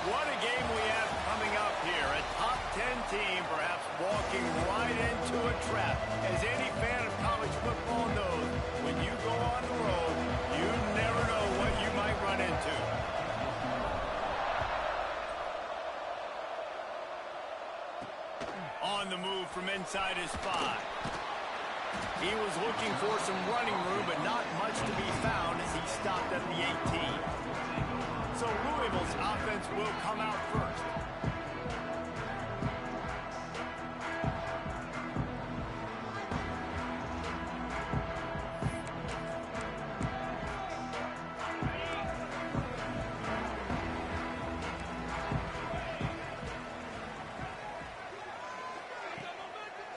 What a game we have coming up here. A top 10 team perhaps walking right into a trap. As any fan of college football knows, when you go on the road, you never know what you might run into. On the move from inside his 5. He was looking for some running room, but not much to be found as he stopped at the 18. So Louisville's offense will come out first.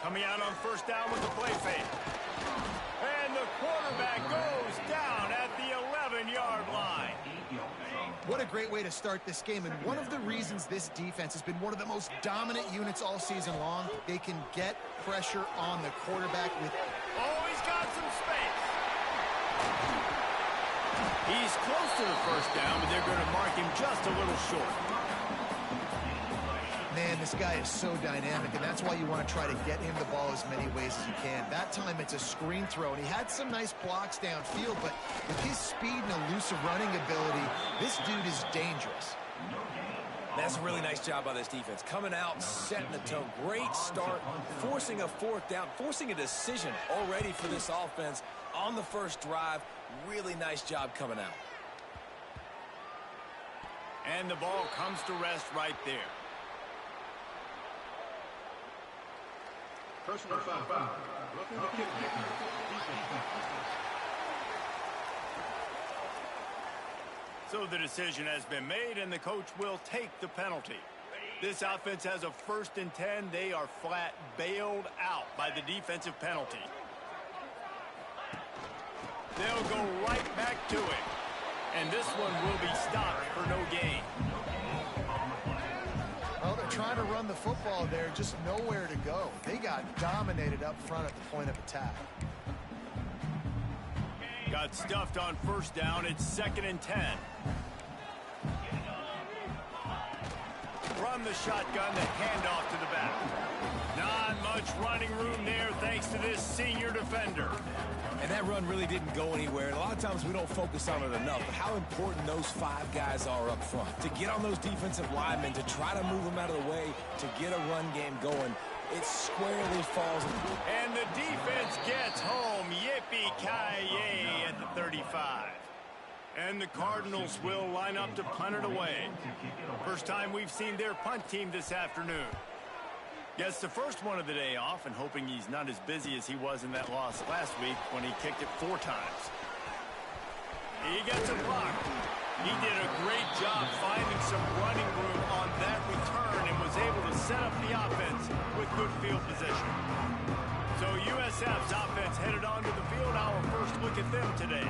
Coming out on first down with the play fake. And the quarterback goes down at the 11-yard line. What a great way to start this game, and one of the reasons this defense has been one of the most dominant units all season long, they can get pressure on the quarterback with... Oh, he's got some space. He's close to the first down, but they're going to mark him just a little short. Man, this guy is so dynamic, and that's why you want to try to get him the ball as many ways as you can. That time, it's a screen throw, and he had some nice blocks downfield, but with his speed and elusive running ability, this dude is dangerous. That's a really nice job by this defense. Coming out, setting the tone. Great start, forcing a fourth down, forcing a decision already for this offense on the first drive. Really nice job coming out. And the ball comes to rest right there. Personal foul. Looking to kick. So the decision has been made, and the coach will take the penalty. This offense has a 1st and 10. They are flat bailed out by the defensive penalty. They'll go right back to it. And this one will be stopped for no gain. Well, they're trying to run the football there, just nowhere to go. They got dominated up front at the point of attack. Got stuffed on first down. It's 2nd and 10. From the shotgun, the handoff to the back. Not much running room there thanks to this senior defender. And that run really didn't go anywhere. And a lot of times we don't focus on it enough, but how important those 5 guys are up front. To get on those defensive linemen, to try to move them out of the way, to get a run game going, it squarely falls. And the defense gets home. Yippee-ki-yay at the 35. And the Cardinals will line up to punt it away. First time we've seen their punt team this afternoon. Gets the first one of the day off, and hoping he's not as busy as he was in that loss last week when he kicked it 4 times. He gets a block. He did a great job finding some running room on that return and was able to set up the offense with good field position. So USF's offense headed onto the field. Our first look at them today.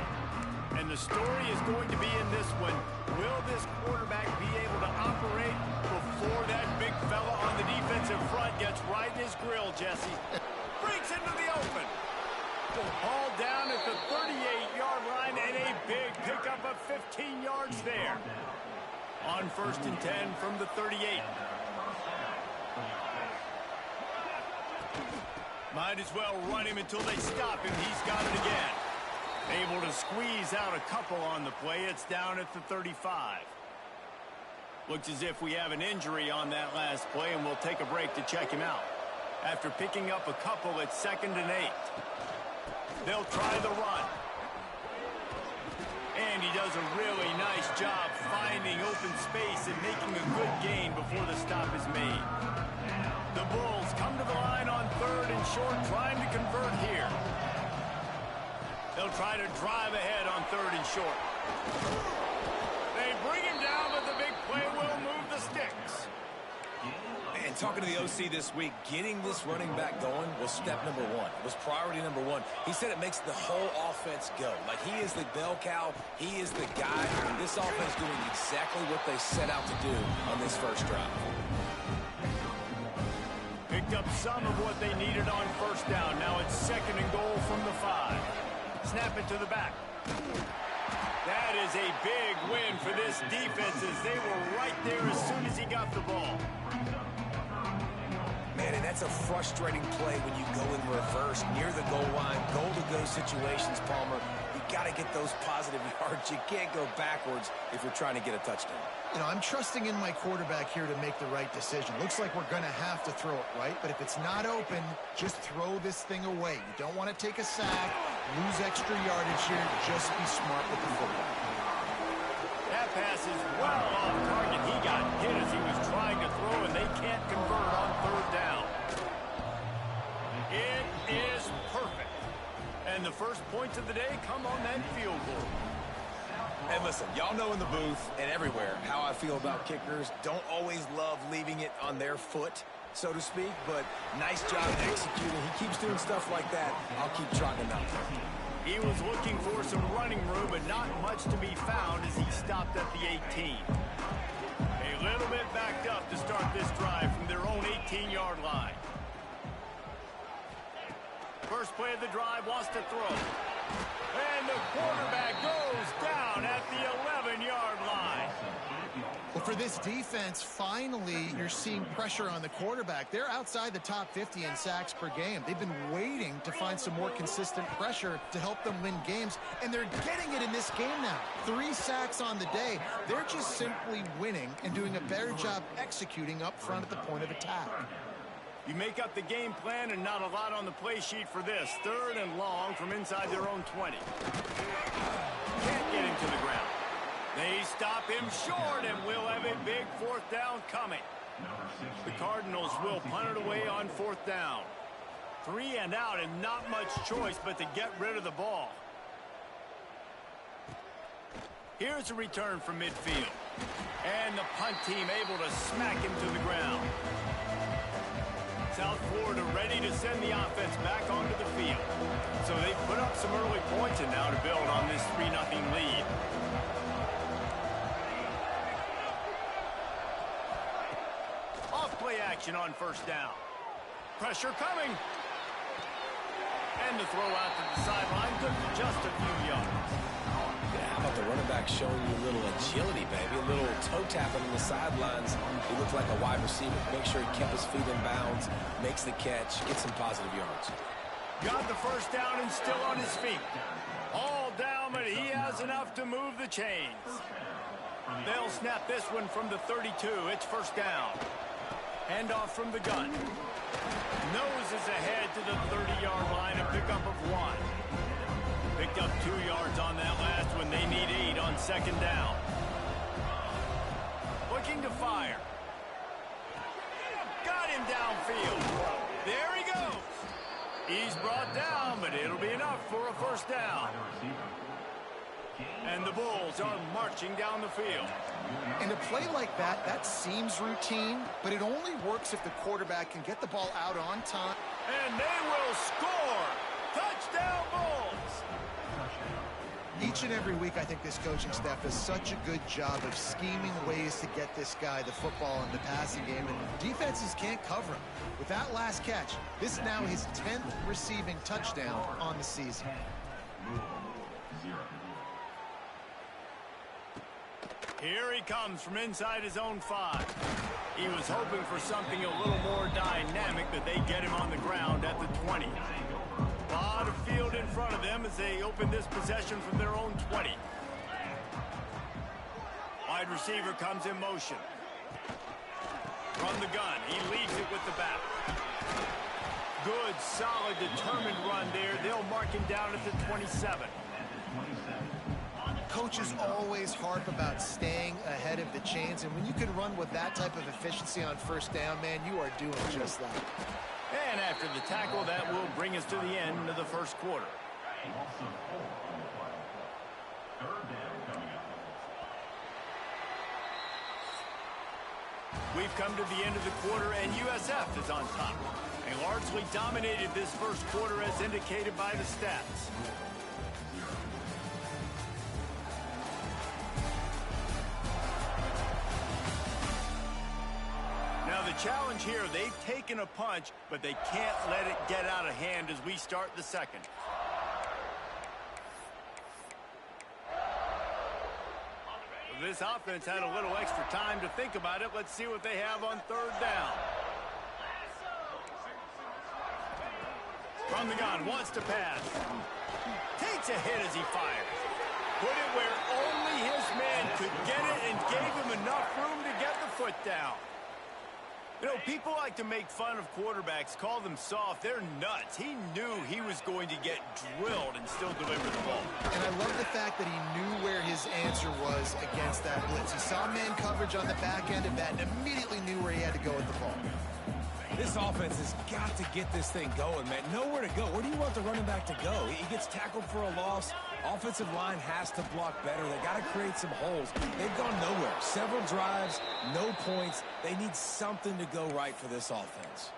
And the story is going to be in this one. Will this quarterback be able to operate before that big fella on the defensive front gets right in his grill, Jesse? Breaks into the open. Ball down at the 38-yard line, and a big pickup of 15 yards there. On 1st and 10 from the 38. Might as well run him until they stop him. He's got it again. Able to squeeze out a couple on the play. It's down at the 35. Looks as if we have an injury on that last play, and we'll take a break to check him out. After picking up a couple, it's 2nd and 8. They'll try the run. And he does a really nice job finding open space and making a good gain before the stop is made. The Bulls come to the line on 3rd and short, trying to convert here. They'll try to drive ahead on 3rd and short. They bring him down, but the big play will move the sticks. And talking to the OC this week, getting this running back going was step number 1. It was priority number 1. He said it makes the whole offense go. Like, he is the bell cow. He is the guy. And this offense doing exactly what they set out to do on this first drive. Picked up some of what they needed on first down. Now it's 2nd and goal from the 5. Snap it to the back. That is a big win for this defense as they were right there as soon as he got the ball. Man, and that's a frustrating play when you go in reverse near the goal line, goal-to-go situations, Palmer. You got to get those positive yards. You can't go backwards if you're trying to get a touchdown. You know, I'm trusting in my quarterback here to make the right decision. Looks like we're going to have to throw it, right? But if it's not open, just throw this thing away. You don't want to take a sack, lose extra yardage here. Just be smart with the football. That pass is well off target. He got hit as he was trying to throw, and they can't convert on third down. It is perfect. And the first points of the day come on that field goal. And listen, y'all know in the booth and everywhere how I feel about kickers. Don't always love leaving it on their foot, so to speak, but nice job executing. He keeps doing stuff like that. I'll keep trotting him out. He was looking for some running room, but not much to be found as he stopped at the 18. A little bit backed up to start this drive from their own 18-yard line. First play of the drive, wants to throw. And the quarterback goes down at the 11-yard line. Well, for this defense, finally, you're seeing pressure on the quarterback. They're outside the top 50 in sacks per game. They've been waiting to find some more consistent pressure to help them win games, and they're getting it in this game now. 3 sacks on the day. They're just simply winning and doing a better job executing up front at the point of attack. You make up the game plan and not a lot on the play sheet for this. 3rd and long from inside their own 20. Can't get him to the ground. They stop him short, and we'll have a big 4th down coming. The Cardinals will punt it away on 4th down. 3 and out, and not much choice but to get rid of the ball. Here's a return from midfield. And the punt team able to smack him to the ground. South Florida ready to send the offense back onto the field. So they put up some early points and now to build on this 3-0 lead. Off play action on 1st down. Pressure coming. And the throw out to the sideline took just a few yards. Yeah, how about the running back showing you a little agility, baby? A little toe tapping on the sidelines. He looked like a wide receiver. Make sure he kept his feet in bounds, makes the catch, gets some positive yards. Got the 1st down and still on his feet. All down, but he has enough to move the chains. They'll snap this one from the 32. It's 1st down. Handoff from the gun. Noses ahead to the 30-yard line, a pickup of 1. Picked up 2 yards on that last one. They need 8 on 2nd down. Looking to fire. Got him downfield. There he goes. He's brought down, but it'll be enough for a 1st down. And the Bulls are marching down the field. In a play like that, that seems routine, but it only works if the quarterback can get the ball out on time. And they will score. Touchdown, Bulls. Each and every week, I think this coaching staff does such a good job of scheming ways to get this guy the football in the passing game, and defenses can't cover him. With that last catch, this is now his 10th receiving touchdown on the season. Here he comes from inside his own 5. He was hoping for something a little more dynamic, but they get him on the ground at the 20. A lot of field in front of them as they open this possession from their own 20. Wide receiver comes in motion. From the gun, he leaves it with the back. Good, solid, determined run there. They'll mark him down at the 27. Coaches always harp about staying ahead of the chains, and when you can run with that type of efficiency on 1st down, man, you are doing just that. And after the tackle, that will bring us to the end of the 1st quarter. We've come to the end of the quarter, and USF is on top. They largely dominated this 1st quarter as indicated by the stats. Now the challenge here, they've taken a punch, but they can't let it get out of hand as we start the 2nd. this offense had a little extra time to think about it. Let's see what they have on third down. From the gun, wants to pass. Takes a hit as he fires. Put it where only his man could get it and gave him enough room to get the foot down. You know, people like to make fun of quarterbacks, call them soft. They're nuts. He knew he was going to get drilled and still deliver the ball. And I love the fact that he knew where his answer was against that blitz. He saw man coverage on the back end of that and immediately knew where he had to go with the ball. This offense has got to get this thing going, man. Nowhere to go. Where do you want the running back to go? He gets tackled for a loss. Offensive line has to block better. They got to create some holes. They've gone nowhere. Several drives, no points. They need something to go right for this offense.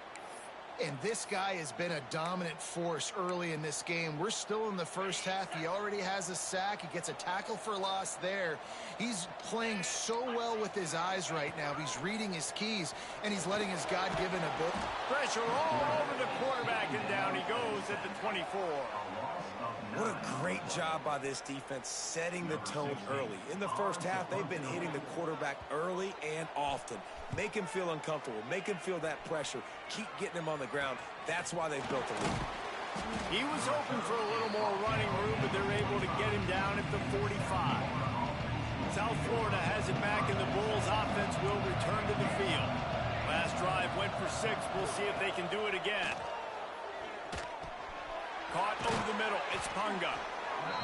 And this guy has been a dominant force early in this game. We're still in the first half. He already has a sack. He gets a tackle for loss there. He's playing so well with his eyes right now. He's reading his keys, and he's letting his God-given ability. Pressure all over the quarterback, and down he goes at the 24. What a great job by this defense setting the tone early. In the first half, they've been hitting the quarterback early and often. Make him feel uncomfortable. Make him feel that pressure. Keep getting him on the ground. That's why they've built the lead. He was hoping for a little more running room, but they're able to get him down at the 45. South Florida has it back, and the Bulls offense will return to the field. Last drive went for 6. We'll see if they can do it again. Caught over the middle. It's Punga.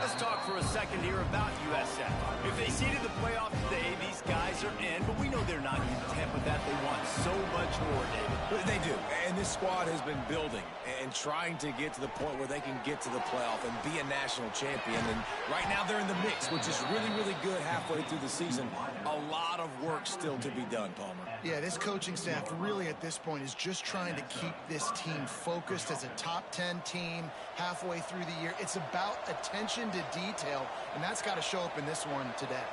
Let's talk for a second here about USF. If they seeded the playoff today, these guys are in, but we know they're not content with that. They want so much more, David. They do, and this squad has been building and trying to get to the point where they can get to the playoff and be a national champion. And right now they're in the mix, which is really, really good halfway through the season. A lot of work still to be done, Palmer. Yeah, this coaching staff really at this point is just trying to keep this team focused as a top 10 team halfway through the year. It's about attention to detail, and that's got to show up in this one today.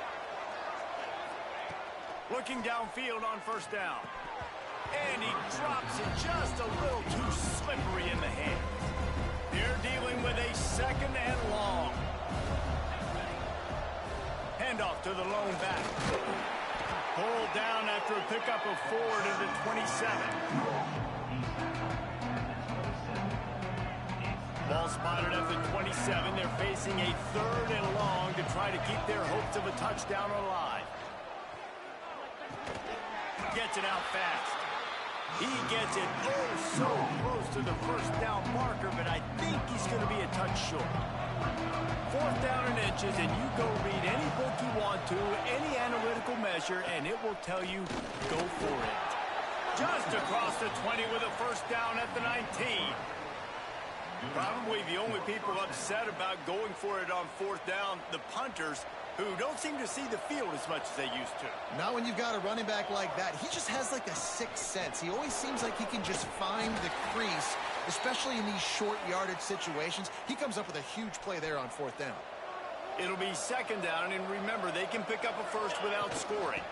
Looking downfield on first down. And he drops it just a little too slippery in the hand. They're dealing with a second and long. Handoff to the lone back. Pulled down after a pickup of 4 to the 27. Ball spotted at the 27. They're facing a third and long to try to keep their hopes of a touchdown alive. Gets it out fast. He gets it so close to the first down marker, but I think he's going to be a touch short. 4th down and inches, and you go read any book you want to, any analytical measure, and it will tell you, go for it. Just across the 20 with a first down at the 19. Probably the only people upset about going for it on 4th down, the punters, who don't seem to see the field as much as they used to. Not when you've got a running back like that. He just has like a sixth sense. He always seems like he can just find the crease, especially in these short yardage situations. He comes up with a huge play there on 4th down. It'll be 2nd down, and remember, they can pick up a first without scoring.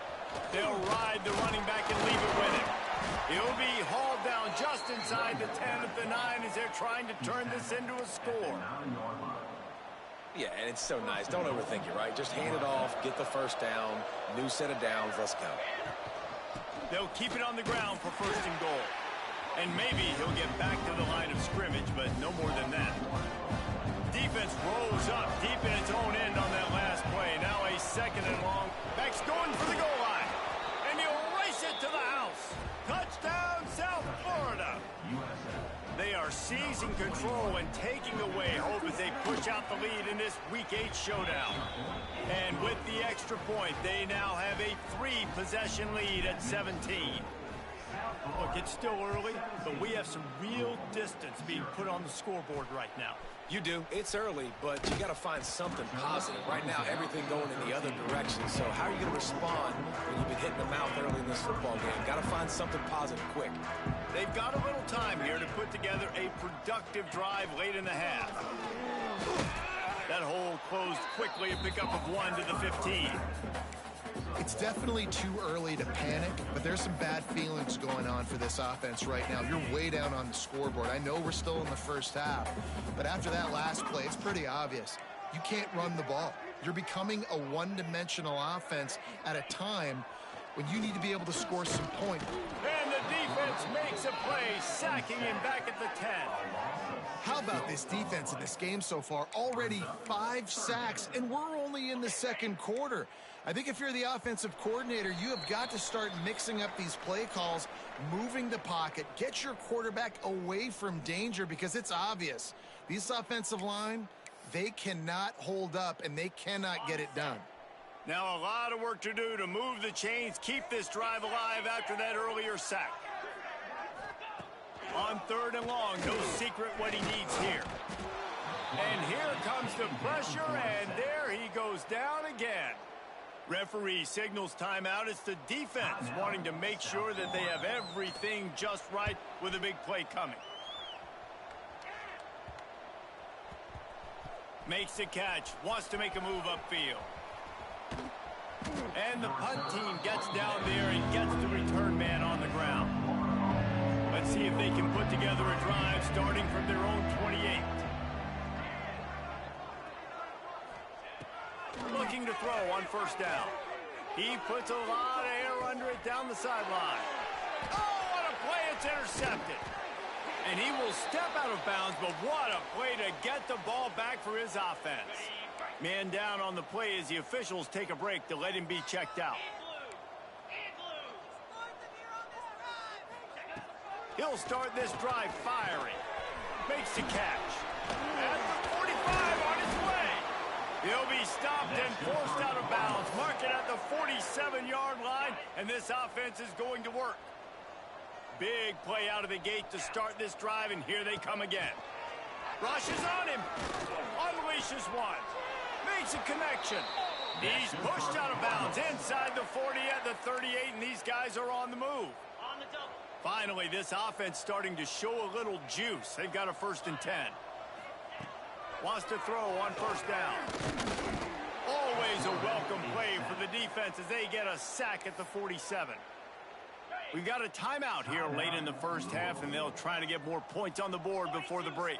They'll ride the running back and leave it with him. He'll be hauled down just inside the 10 at the 9 as they're trying to turn this into a score. Yeah, and it's so nice. Don't overthink it, right? Just hand it off, get the first down, new set of downs, let's go. They'll keep it on the ground for 1st and goal. And maybe he'll get back to the line of scrimmage, but no more than that. Defense rolls up deep in its own end on that last play. Now a 2nd and long. Back's going for the goal line. And he'll race it to the house. Touchdown, South Florida. They are seizing control and taking away hope as they push out the lead in this Week 8 showdown. And with the extra point, they now have a 3-possession lead at 17. Look, it's still early, but we have some real distance being put on the scoreboard right now. You do. It's early, but you got to find something positive. Right now, everything going in the other direction. So how are you going to respond when you've been hitting the mouth early in this football game? Got to find something positive quick. They've got a little time here to put together a productive drive late in the half. That hole closed quickly, a pickup of 1 to the 15. It's definitely too early to panic, but there's some bad feelings going on for this offense right now. You're way down on the scoreboard. I know we're still in the first half, but after that last play, it's pretty obvious. You can't run the ball. You're becoming a one-dimensional offense at a time when you need to be able to score some points. And the defense makes a play, sacking him back at the 10. How about this defense in this game so far? Already 5 sacks, and we're only in the second quarter. I think if you're the offensive coordinator, you have got to start mixing up these play calls, moving the pocket, get your quarterback away from danger, because it's obvious. These offensive line, they cannot hold up, and they cannot get it done. Now a lot of work to do to move the chains, keep this drive alive after that earlier sack. On 3rd and long, no secret what he needs here. And here comes the pressure, and there he goes down again. Referee signals timeout. It's the defense wanting to make sure that they have everything just right with a big play coming. Makes the catch, wants to make a move upfield. And the punt team gets down there and gets the return man on the ground. Let's see if they can put together a drive starting from their own 28. Looking to throw on 1st down. He puts a lot of air under it down the sideline. Oh, what a play, it's intercepted. And he will step out of bounds, but what a play to get the ball back for his offense. Man down on the play as the officials take a break to let him be checked out. He'll start this drive firing. Makes the catch. At the 45 on his way. He'll be stopped and forced out of bounds. Mark it at the 47-yard line, and this offense is going to work. Big play out of the gate to start this drive, and here they come again. Rushes on him. Unleashes one. Makes a connection. He's pushed out of bounds inside the 40 at the 38, and these guys are on the move. Finally, this offense starting to show a little juice. They've got a 1st and 10. Wants to throw on 1st down. Always a welcome play for the defense as they get a sack at the 47. We've got a timeout here late in the 1st half, and they'll try to get more points on the board before the break.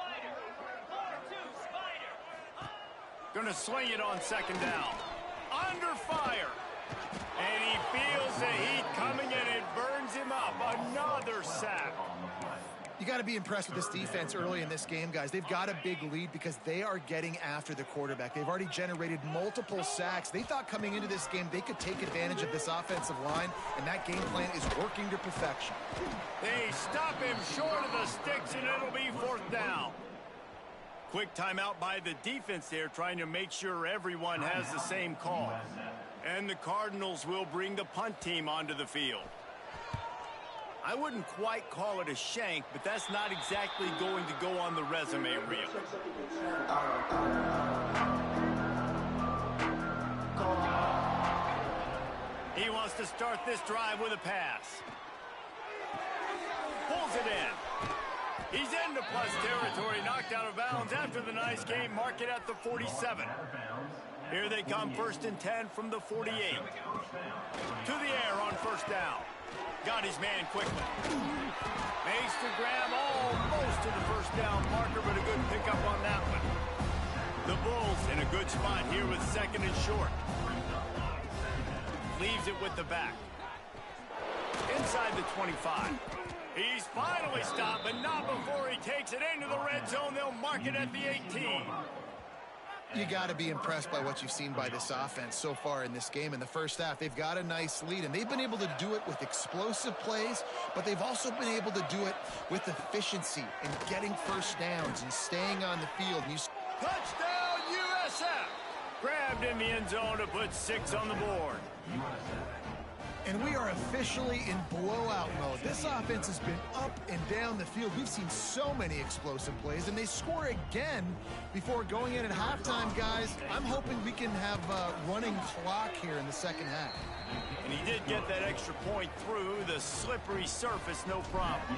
Gonna sling it on 2nd down. Under fire. And he feels the heat coming, and it burns him up. Another sack. You got to be impressed with this defense early in this game, guys. They've got a big lead because they are getting after the quarterback. They've already generated multiple sacks. They thought coming into this game they could take advantage of this offensive line, and that game plan is working to perfection. They stop him short of the sticks, and it'll be 4th down. Quick timeout by the defense there, trying to make sure everyone has the same call. And the Cardinals will bring the punt team onto the field. I wouldn't quite call it a shank, but that's not exactly going to go on the resume reel. He wants to start this drive with a pass. Pulls it in. He's into plus territory, knocked out of bounds after the nice game. Mark it at the 47. Here they come, 1st and 10 from the 48. To the air on 1st down. Got his man quickly. Makes the grab almost to the 1st down marker, but a good pickup on that one. The Bulls in a good spot here with 2nd and short. Leaves it with the back. Inside the 25. He's finally stopped, but not before he takes it into the red zone. They'll mark it at the 18. You got to be impressed by what you've seen by this offense so far in this game. In the 1st half, they've got a nice lead, and they've been able to do it with explosive plays, but they've also been able to do it with efficiency and getting 1st downs and staying on the field. And Touchdown, USF! Grabbed in the end zone to put 6 on the board. And we are officially in blowout mode. This offense has been up and down the field. We've seen so many explosive plays, and they score again before going in at halftime, guys. I'm hoping we can have a running clock here in the 2nd half. And he did get that extra point through the slippery surface, no problem.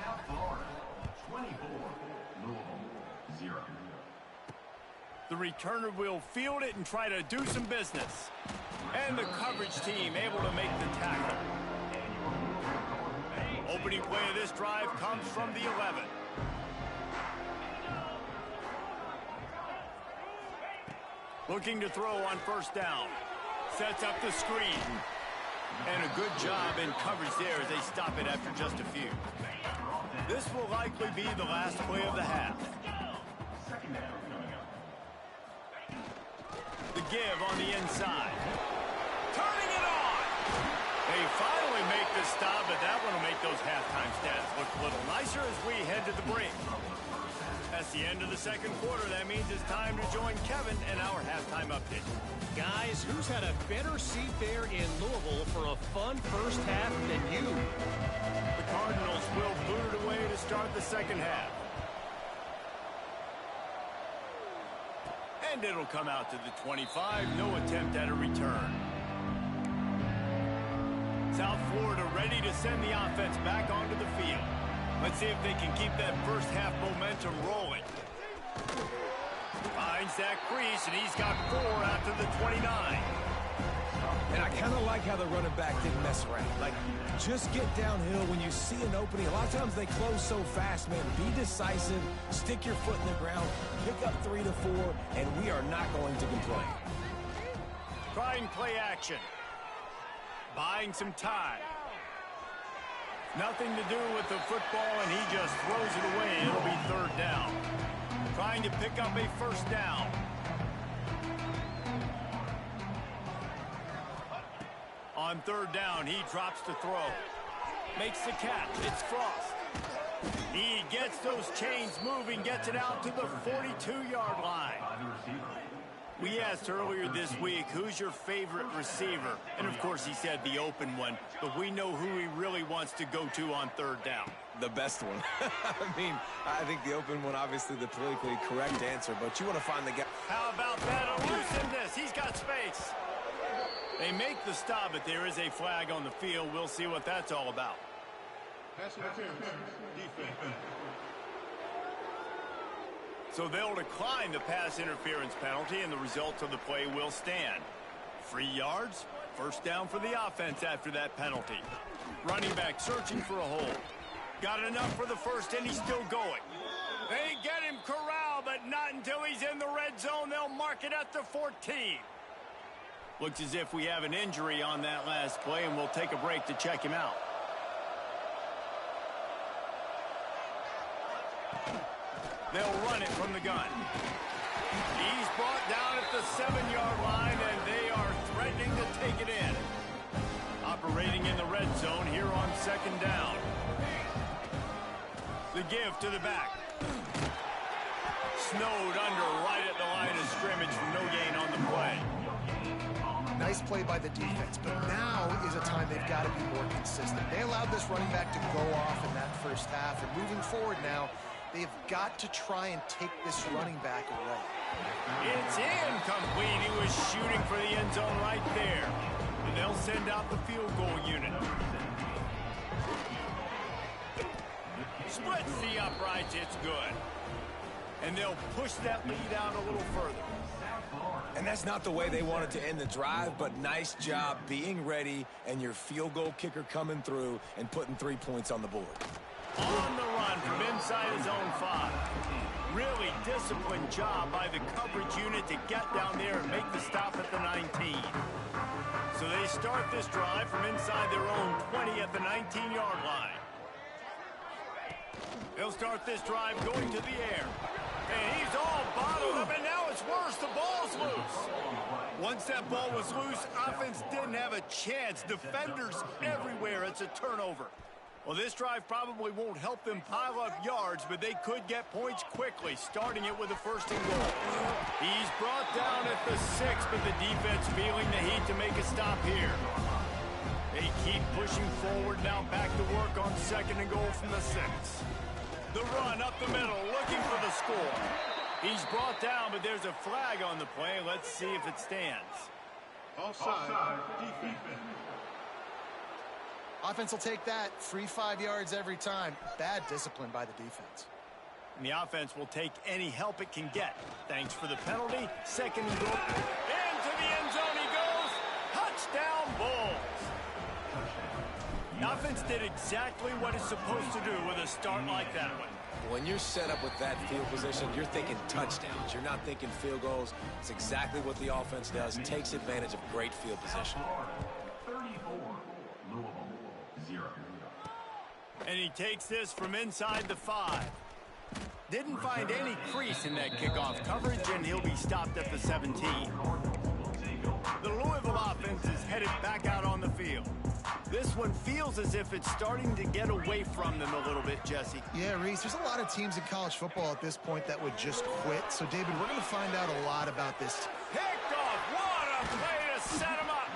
South Florida, 24, Louisville, 0. The returner will field it and try to do some business. And the coverage team able to make the tackle. Opening play of this drive comes from the 11. Looking to throw on first down. Sets up the screen. And a good job in coverage there as they stop it after just a few. This will likely be the last play of the half. The give on the inside. Turning it on! They finally make the stop, but that one will make those halftime stats look a little nicer as we head to the break. That's the end of the second quarter. That means it's time to join Kevin and our halftime update. Guys, who's had a better seat there in Louisville for a fun first half than you? The Cardinals will boot it away to start the second half. And it'll come out to the 25. No attempt at a return. South Florida ready to send the offense back onto the field. Let's see if they can keep that first half momentum rolling. Finds that crease, and he's got 4 out to the 29. And I kind of like how the running back didn't mess around. Like, just get downhill when you see an opening. A lot of times they close so fast, man. Be decisive, stick your foot in the ground, pick up 3 to 4, and we are not going to complain. Trying play action. Buying some time. Nothing to do with the football, and he just throws it away. It'll be third down. Trying to pick up a first down. On third down, he drops to throw. Makes the catch. It's Frost. He gets those chains moving, gets it out to the 42-yard line. We asked earlier this week, who's your favorite receiver? And, of course, he said the open one. But we know who he really wants to go to on third down. The best one. I mean, I think the open one, obviously the politically correct answer, but you want to find the guy. How about that elusiveness? He's got space. They make the stop, but there is a flag on the field. We'll see what that's all about. So they'll decline the pass interference penalty, and the result of the play will stand. 3 yards, first down for the offense after that penalty. Running back searching for a hole. Got enough for the first, and he's still going. They get him corralled, but not until he's in the red zone. They'll mark it at the 14. Looks as if we have an injury on that last play, and we'll take a break to check him out. They'll run it from the gun. He's brought down at the 7-yard line, and they are threatening to take it in. Operating in the red zone here on second down. The give to the back. Snowed under right at the line of scrimmage for no gain on the play. Nice play by the defense, but now is a time they've got to be more consistent. They allowed this running back to go off in that first half, and moving forward now, they've got to try and take this running back away. It's incomplete. He was shooting for the end zone right there. And they'll send out the field goal unit. Splits the uprights. It's good. And they'll push that lead out a little further. And that's not the way they wanted to end the drive, but nice job being ready and your field goal kicker coming through and putting 3 points on the board. On the run from inside his own 5. Really disciplined job by the coverage unit to get down there and make the stop at the 19. So they start this drive from inside their own 20 at the 19-yard line. They'll start this drive going to the air. And he's all bottled up, and now it's worse. The ball's loose. Once that ball was loose, offense didn't have a chance. Defenders everywhere. It's a turnover. Well, this drive probably won't help them pile up yards, but they could get points quickly, starting it with a first and goal. He's brought down at the 6, but the defense feeling the heat to make a stop here. They keep pushing forward, now back to work on second and goal from the 6. The run up the middle, looking for the score. He's brought down, but there's a flag on the play. Let's see if it stands. Offside, defense. Offense will take that. Free 5 yards every time. Bad discipline by the defense. And the offense will take any help it can get. Thanks for the penalty. Second and goal. Into the end zone he goes. Touchdown, Bulls. The offense did exactly what it's supposed to do with a start like that one. When you're set up with that field position, you're thinking touchdowns. You're not thinking field goals. It's exactly what the offense does. Takes advantage of great field position. 34, Louisville, 0. And he takes this from inside the 5. Didn't find any crease in that kickoff coverage, and he'll be stopped at the 17. The Louisville offense is headed back out on the field. This one feels as if it's starting to get away from them a little bit, Jesse. Yeah, Reese, there's a lot of teams in college football at this point that would just quit. So, David, we're going to find out a lot about this. Picked off. What a play to set him up.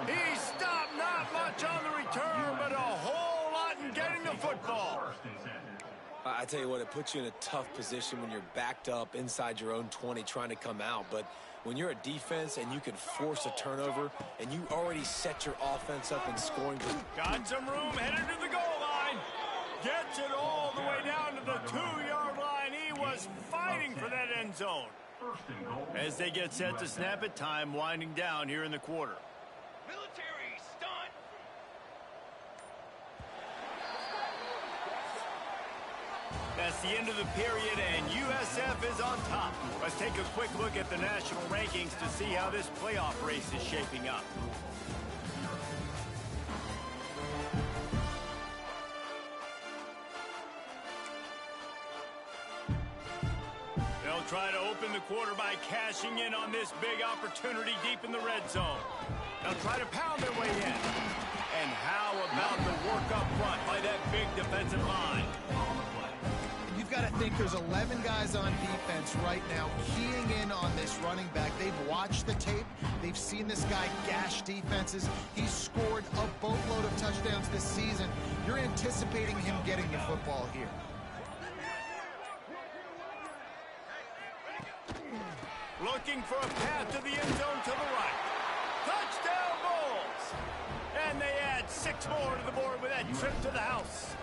He stopped not much on the return, but a whole lot in getting the football. I tell you what, it puts you in a tough position when you're backed up inside your own 20 trying to come out. But when you're a defense and you can force a turnover and you already set your offense up in scoring. Got some room, headed to the goal line. Gets it all the way down to the 2-yard line. He was fighting for that end zone. As they get set to snap it, time winding down here in the quarter. Military stunt. That's the end of the period, and USF is on top. Let's take a quick look at the national rankings to see how this playoff race is shaping up. They'll try to open the quarter by cashing in on this big opportunity deep in the red zone. They'll try to pound their way in. And how about the work up front by that big defensive line? You've got to think there's 11 guys on defense right now keying in on this running back. They've watched the tape. They've seen this guy gash defenses. He's scored a boatload of touchdowns this season. You're anticipating him getting the football here. Looking for a path to the end zone to the right. Touchdown Bulls! And they add 6 more to the board with that trip to the house.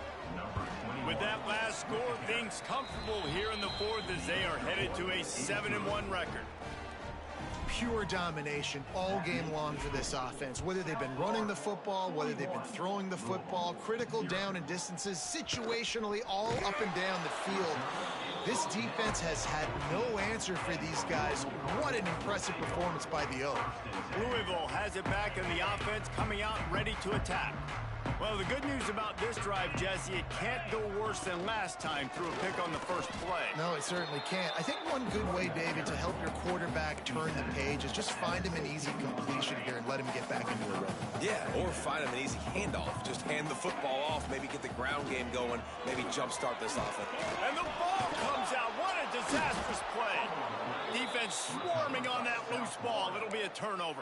With that last score, things comfortable here in the 4th as they are headed to a 7-1 record. Pure domination all game long for this offense. Whether they've been running the football, whether they've been throwing the football, critical down and distances, situationally all up and down the field. This defense has had no answer for these guys. What an impressive performance by the O. Louisville has it back in the offense, coming out ready to attack. Well, the good news about this drive, Jesse, it can't go worse than last time through a pick on the first play. No, it certainly can't. I think one good way, David, to help your quarterback turn the page is just find him an easy completion here and let him get back into a rhythm. Yeah, or find him an easy handoff. Just hand the football off, maybe get the ground game going, maybe jumpstart this offense. And the ball comes out. What a disastrous play. Defense swarming on that loose ball. It'll be a turnover.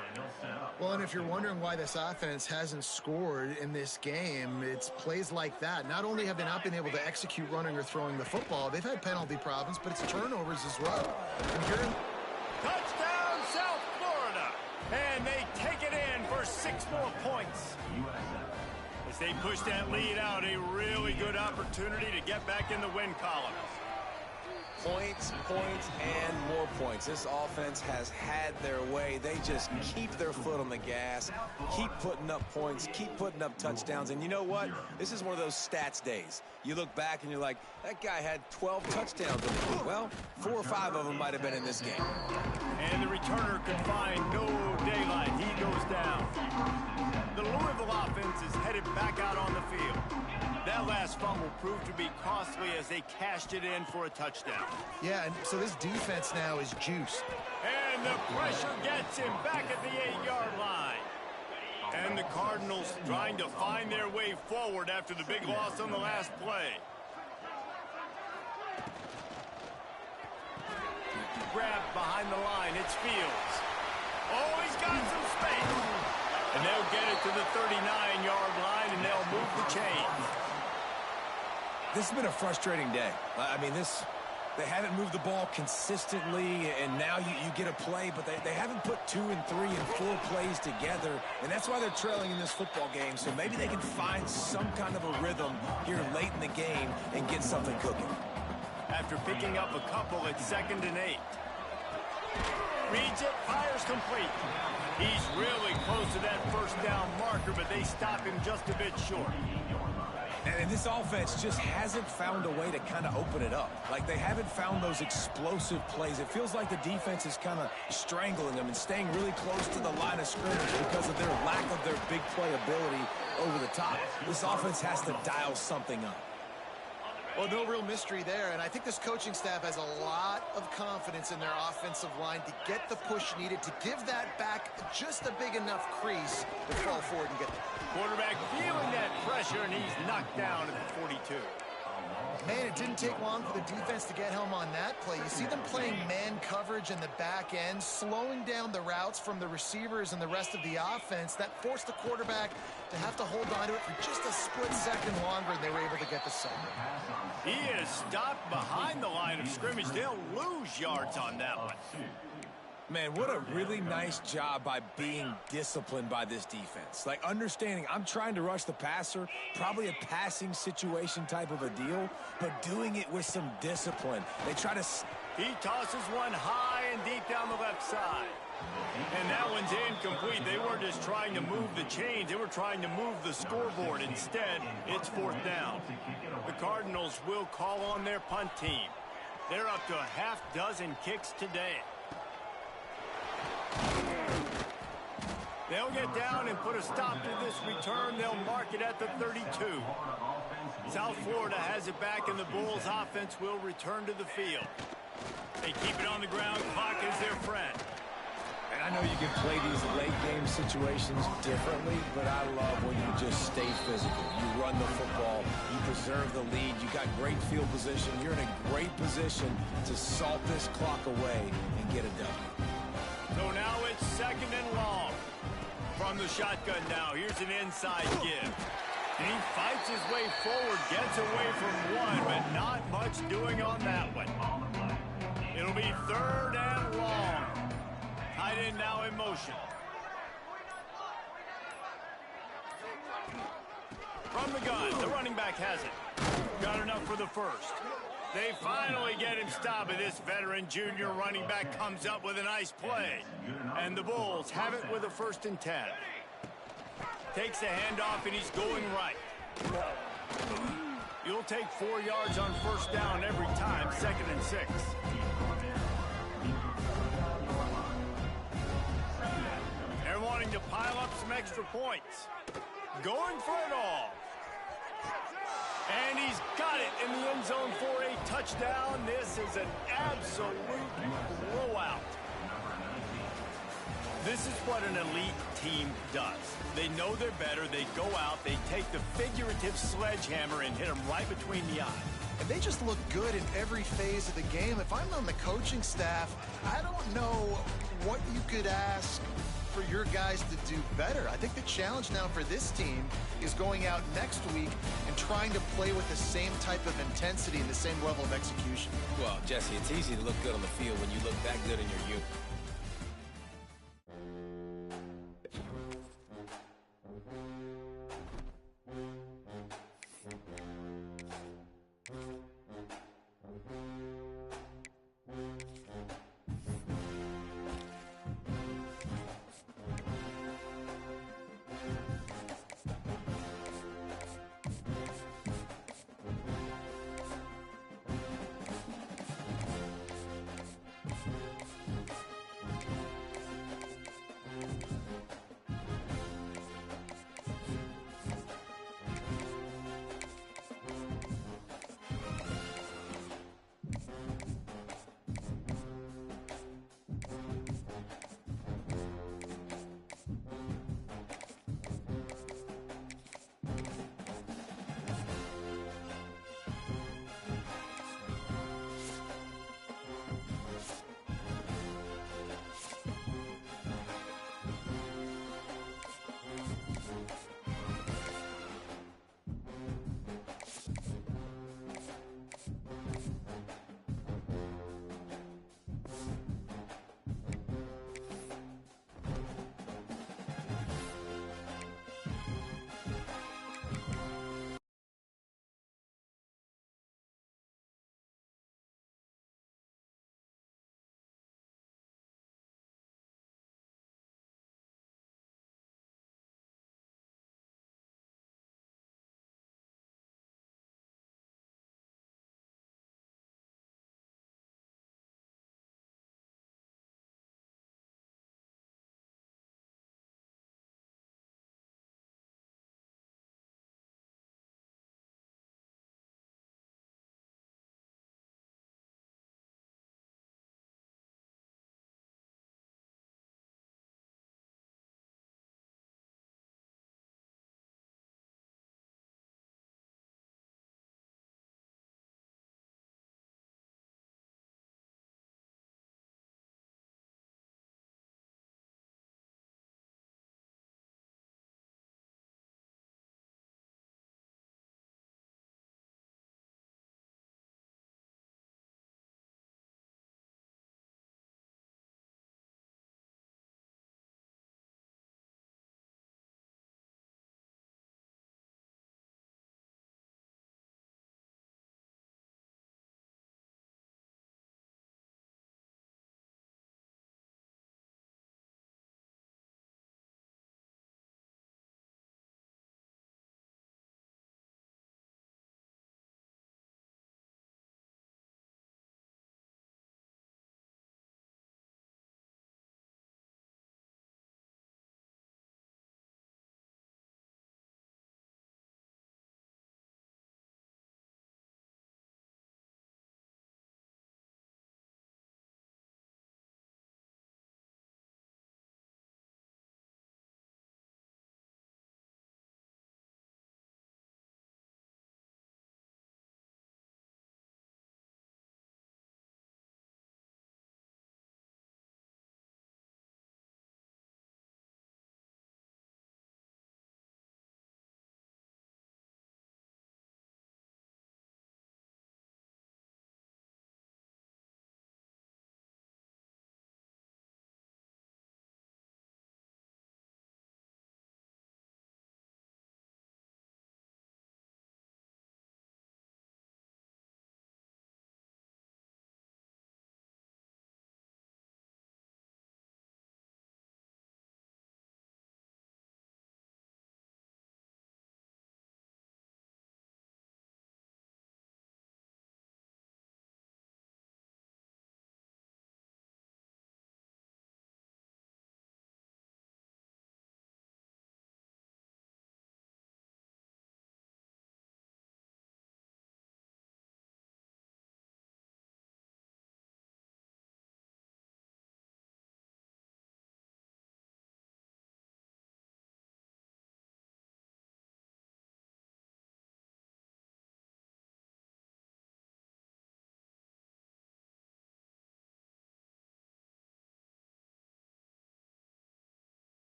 Well, and if you're wondering why this offense hasn't scored in this game, it's plays like that. Not only have they not been able to execute running or throwing the football, they've had penalty problems, but it's turnovers as well. And here, touchdown, South Florida. And they take it in for 6 more points. As they push that lead out, a really good opportunity to get back in the win column. Points, points, and more points. This offense has had their way. They just keep their foot on the gas, keep putting up points, keep putting up touchdowns. And you know what? This is one of those stats days. You look back and you're like, that guy had 12 touchdowns. Well, 4 or 5 of them might have been in this game. And the returner could find no daylight. He goes down. The Louisville offense is headed back out on the field. That last fumble proved to be costly as they cashed it in for a touchdown. yeah, and so this defense now is juiced. And the pressure gets him back at the 8-yard line. And the Cardinals trying to find their way forward after the big loss on the last play. Grabbed behind the line, it's Fields. Oh, he's got some space. And they'll get it to the 39-yard line, and they'll move the chains. This has been a frustrating day. I mean, they haven't moved the ball consistently, and now you get a play, but they haven't put 2 and 3 and 4 plays together, and that's why they're trailing in this football game. So maybe they can find some kind of a rhythm here late in the game and get something cooking. After picking up a couple, it's 2nd and 8. Reads it, fires complete. He's really close to that first down marker, but they stop him just a bit short. And this offense just hasn't found a way to kind of open it up. Like, they haven't found those explosive plays. It feels like the defense is kind of strangling them and staying really close to the line of scrimmage because of their lack of their big play ability over the top. This offense has to dial something up. Well, no real mystery there, and I think this coaching staff has a lot of confidence in their offensive line to get the push needed to give that back just a big enough crease to fall forward and get there. Quarterback feeling that pressure, and he's knocked down at the 42. Man, it didn't take long for the defense to get home on that play. You see them playing man coverage in the back end, slowing down the routes from the receivers and the rest of the offense. That forced the quarterback to have to hold on to it for just a split second longer, and they were able to get the sack. He is stopped behind the line of scrimmage. They'll lose yards on that one. Man, what a really nice job by being disciplined by this defense. Like, understanding I'm trying to rush the passer, probably a passing situation type of a deal, but doing it with some discipline. They try to... He tosses one high and deep down the left side. And that one's incomplete. They weren't just trying to move the chains. They were trying to move the scoreboard. Instead, it's fourth down. The Cardinals will call on their punt team. They're up to a half dozen kicks today. They'll get down and put a stop to this return. They'll mark it at the 32. South Florida has it back, and the Bulls offense will return to the field. They keep it on the ground. Clock is their friend. And I know you can play these late game situations differently, but I love when you just stay physical. You run the football, you preserve the lead, you got great field position. You're in a great position to salt this clock away and get it done. So now it's second and long. From the shotgun now, here's an inside give. And he fights his way forward, gets away from one, but not much doing on that one. It'll be third and long. Tight end now in motion. From the gun, the running back has it. Got enough for the first. They finally get him stopped, and this veteran junior running back comes up with a nice play. And the Bulls have it with a 1st and 10. Takes a handoff, and he's going right. You'll take 4 yards on first down every time, 2nd and 6. They're wanting to pile up some extra points. Going for it all. And he's got it in the end zone for a touchdown. This is an absolute blowout. This is what an elite team does. They know they're better. They go out. They take the figurative sledgehammer and hit them right between the eyes. And they just look good in every phase of the game. If I'm on the coaching staff, I don't know what you could ask for your guys to do better. I think the challenge now for this team is going out next week and trying to play with the same type of intensity and the same level of execution. Well, Jesse, it's easy to look good on the field when you look that good in your youth.